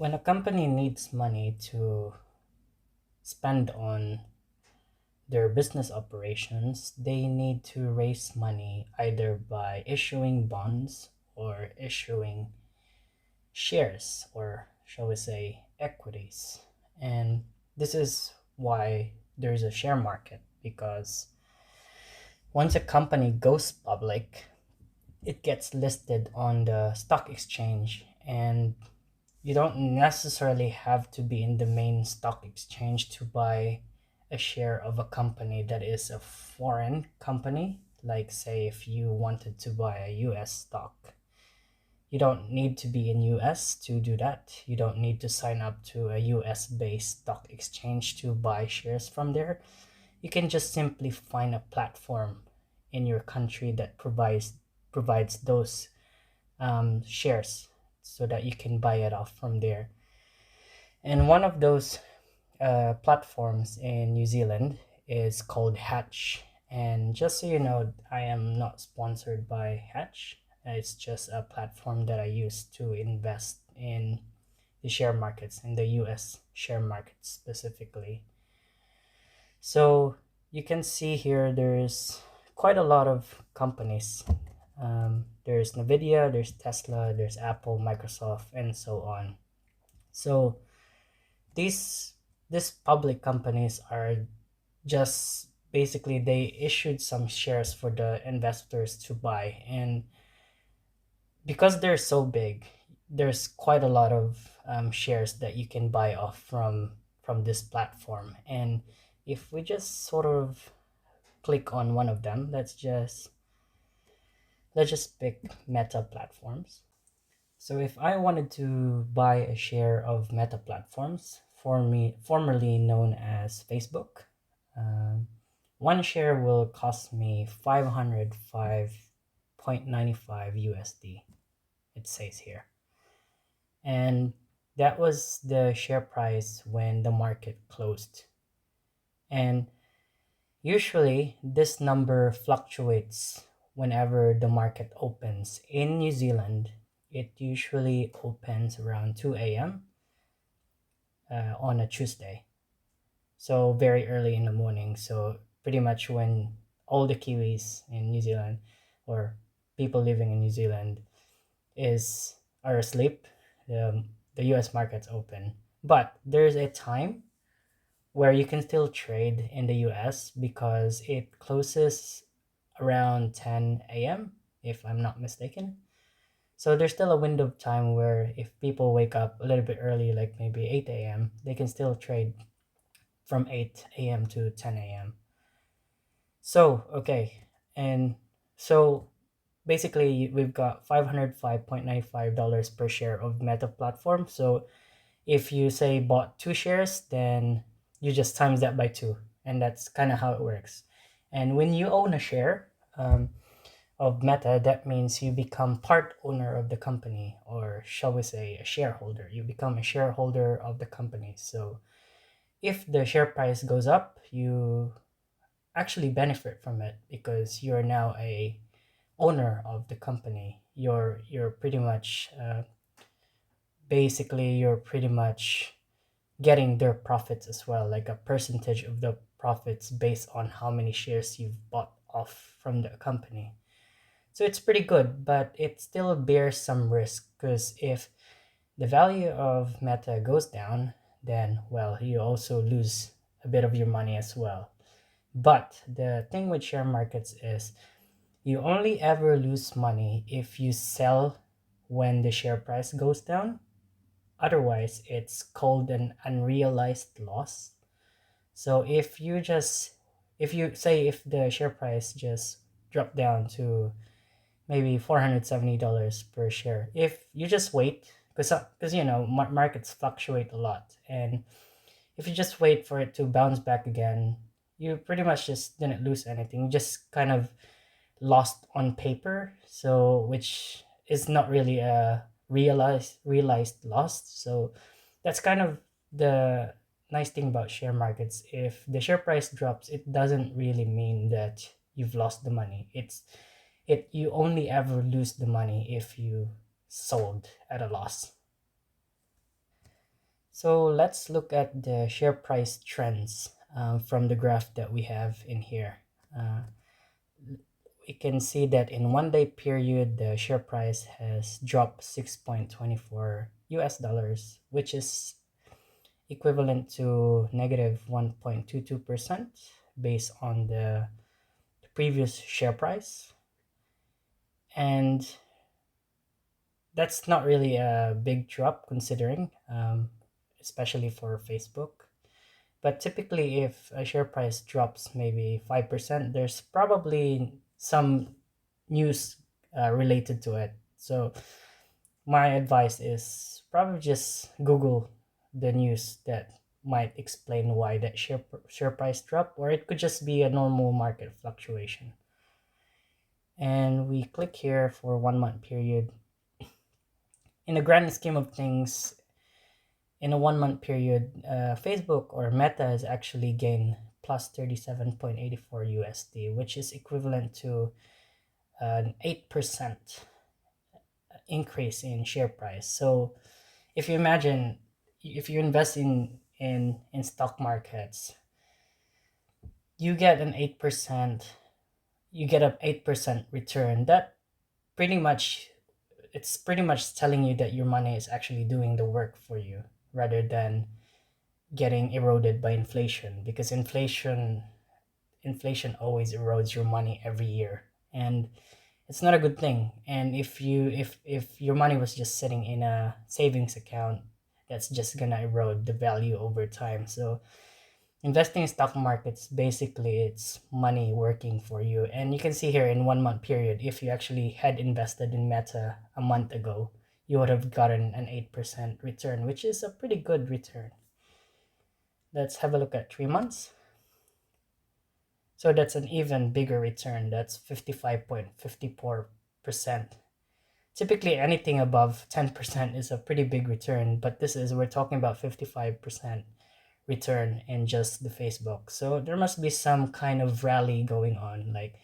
When a company needs money to spend on their business operations, they need to raise money either by issuing bonds or issuing shares, or shall we say equities. And this is why there's a share market, because once a company goes public, it gets listed on the stock exchange, and you don't necessarily have to be in the main stock exchange to buy a share of a company that is a foreign company. Like, say, if you wanted to buy a US stock, you don't need to be in US to do that. You don't need to sign up to a US based stock exchange to buy shares from there. You can just simply find a platform in your country that provides those shares so that you can buy it off from there. And one of those platforms in New Zealand is called Hatch. And just so you know, I am not sponsored by Hatch. It's just a platform that I use to invest in the share markets, in the US share market specifically. So you can see here there's quite a lot of companies. There's Nvidia, there's Tesla, there's Apple, Microsoft, and so on. So these these public companies are just basically they issued some shares for the investors to buy, and because they're so big, there's quite a lot of shares that you can buy off from this platform. And if we just sort of click on one of them, let's just pick Meta Platforms. So if I wanted to buy a share of Meta Platforms, formerly known as Facebook, um, one share will cost me 505.95 USD, it says here. And that was the share price when the market closed. And usually this number fluctuates whenever the market opens. In New Zealand, it usually opens around 2 a.m. On a Tuesday. So very early in the morning. So pretty much when all the Kiwis in New Zealand, or people living in New Zealand, is are asleep, the US market's open. But there's a time where you can still trade in the US because it closes around 10 a.m., if I'm not mistaken. So there's still a window of time where if people wake up a little bit early, like maybe 8 a.m., they can still trade from 8 a.m. to 10 a.m. So, okay. And so basically, we've got $505.95 per share of Meta platform. So if you say bought two shares, then you just times that by two. And that's kind of how it works. And when you own a share of Meta, that means you become part owner of the company, or shall we say a shareholder. You become a shareholder of the company. So if the share price goes up, you actually benefit from it because you're now a owner of the company. You're pretty much basically you're pretty much getting their profits as well, like a percentage of the profits based on how many shares you've bought off from the company. So it's pretty good, but it still bears some risk because if the value of Meta goes down, then well, you also lose a bit of your money as well. But the thing with share markets is you only ever lose money if you sell when the share price goes down. Otherwise, it's called an unrealized loss. So if you say if the share price just dropped down to maybe $470 per share, if you just wait, because markets fluctuate a lot, and if you just wait for it to bounce back again, you pretty much just didn't lose anything. You just kind of lost on paper, so which is not really a realized loss. So that's kind of the nice thing about share markets. If the share price drops, it doesn't really mean that you've lost the money. It you only ever lose the money if you sold at a loss. So let's look at the share price trends from the graph that we have in here. Uh, we can see that in 1 day period, the share price has dropped 6.24 US dollars, which is equivalent to negative 1.22% based on the previous share price. And that's not really a big drop considering, especially for Facebook. But typically, if a share price drops maybe 5%, there's probably some news related to it. So, my advice is probably just Google the news that might explain why that share price drop, or it could just be a normal market fluctuation. And we click here for 1 month period. In the grand scheme of things, in a 1 month period, Facebook or Meta has actually gained plus 37.84 USD, which is equivalent to an 8% increase in share price. So if you imagine, if you invest in stock markets, you get an 8%, you get a 8% return. That pretty much, it's pretty much telling you that your money is actually doing the work for you rather than getting eroded by inflation, because inflation always erodes your money every year, and it's not a good thing. And if your money was just sitting in a savings account, that's just gonna erode the value over time. So investing in stock markets, basically it's money working for you. And you can see here in 1 month period, if you actually had invested in Meta a month ago, you would have gotten an 8% return, which is a pretty good return. Let's have a look at 3 months. So that's an even bigger return. That's 55.54%. Typically, anything above 10% is a pretty big return, but we're talking about 55% return in just the Facebook. So there must be some kind of rally going on, like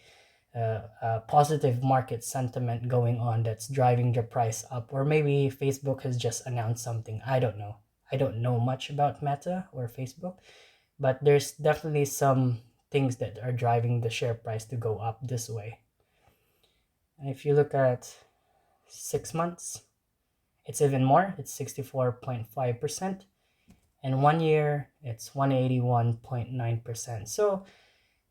positive market sentiment going on that's driving the price up. Or maybe Facebook has just announced something. I don't know. I don't know much about Meta or Facebook, but there's definitely some things that are driving the share price to go up this way. And if you look at 6 months, it's even more. It's 64.5%. And 1 year, it's 181.9%. So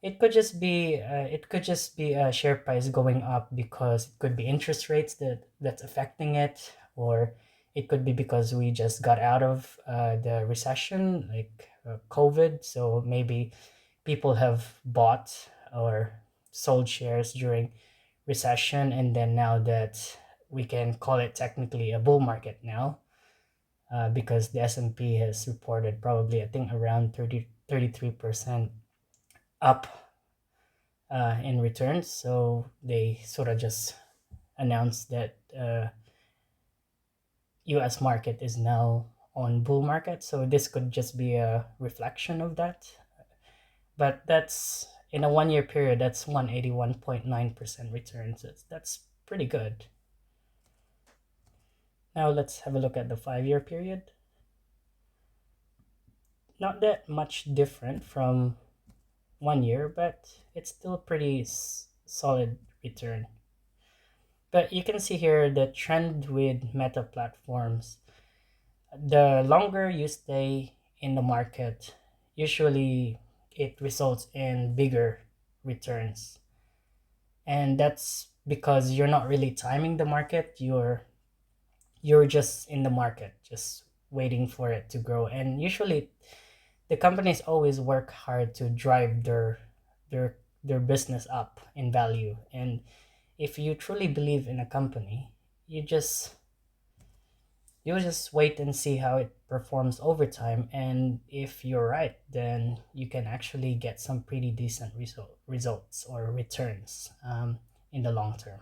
it could just be a share price going up because it could be interest rates that's affecting it, or it could be because we just got out of the recession, like COVID. So maybe people have bought or sold shares during recession, and then now that we can call it technically a bull market now, because the S&P has reported probably, I think, around 33% up in returns. So they sort of just announced that US market is now on bull market. So this could just be a reflection of that. But that's in a 1 year period, that's 181.9% return. So that's pretty good. Now let's have a look at the 5 year period. Not that much different from 1 year, but it's still pretty solid return. But you can see here the trend with Meta platforms. The longer you stay in the market, usually it results in bigger returns. And that's because you're not really timing the market. You're just in the market, just waiting for it to grow. And usually the companies always work hard to drive their business up in value. And if you truly believe in a company, you just wait and see how it performs over time. And if you're right, then you can actually get some pretty decent results or returns in the long term.